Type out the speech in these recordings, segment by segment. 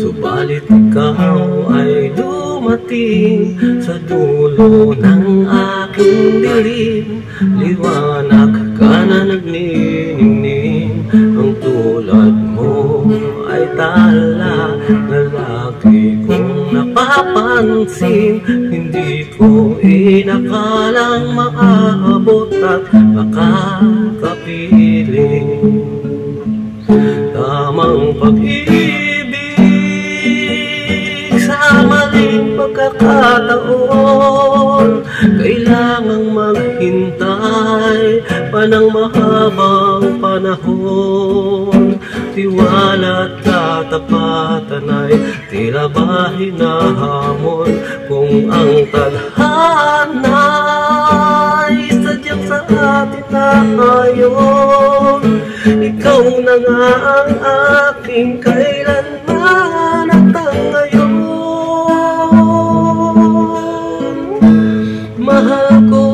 Subalit ikaw ay dumating sa dulo ng aking dilim. Liwanag ka na nagniningning, ang tulad mo ay tala na lagi kong napapansin. Hindi ko inakalang maaabot at makakapiling. Tamang pag-ibig sa maling pagkakataon, kailangang maghintay pa ng mahabang panahon. Tiwala at katapatan ay tila ba hinahamon, kung ang tadhana ay sadyang sa atin na ayon. Ikaw na nga ang aking kailanman at ang ngayon. Mahal ko,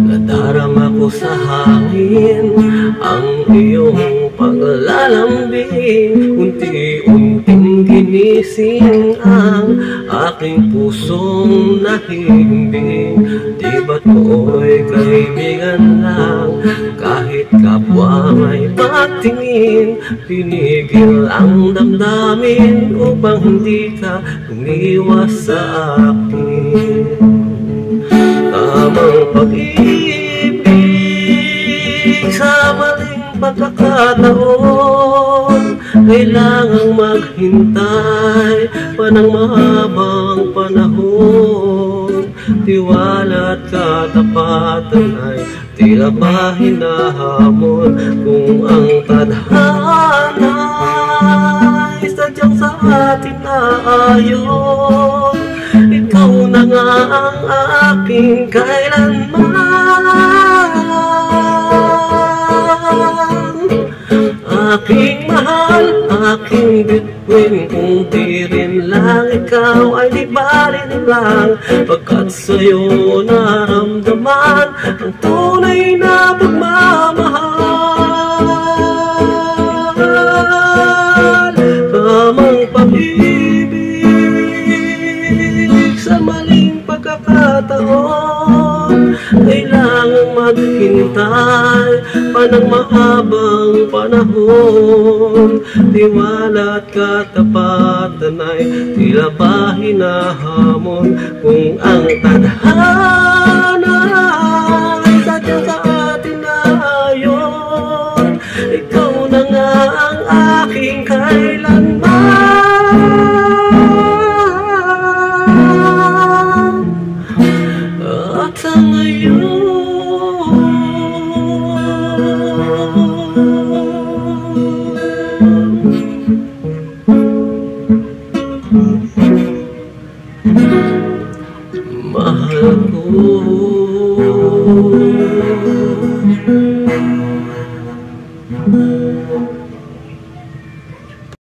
nadarama ko sa hangin ang iyong paglalambing. Unti-unting ginising ang aking pusong nahihimbing. Di ba't moo'y kaibigan lang, kahit kapwa may patingin. Pinigil ang damdamin upang hindi ka umiwas sa akin. Tamang pag-ibig sa maling pagkakataon, kailangang maghintay pa ng mahabang panahon. Tiwala at katapatan ay tila ba hinahamon, kung ang tadhana ay sadyang sa atin na ayon. Ikaw na nga ang aking kailanman, aking mahal, aking bituin. Kung di rin lang ikaw ay di bali lang, pagkat sa'yo naramdaman ang tunay na pagmamahal. Tamang pag-ibig sa maling pagkakataon, kailangang maghintay pa ng mahabang panahon. Tiwala at katapatan ay tila ba hinahamon, kung ang tadhana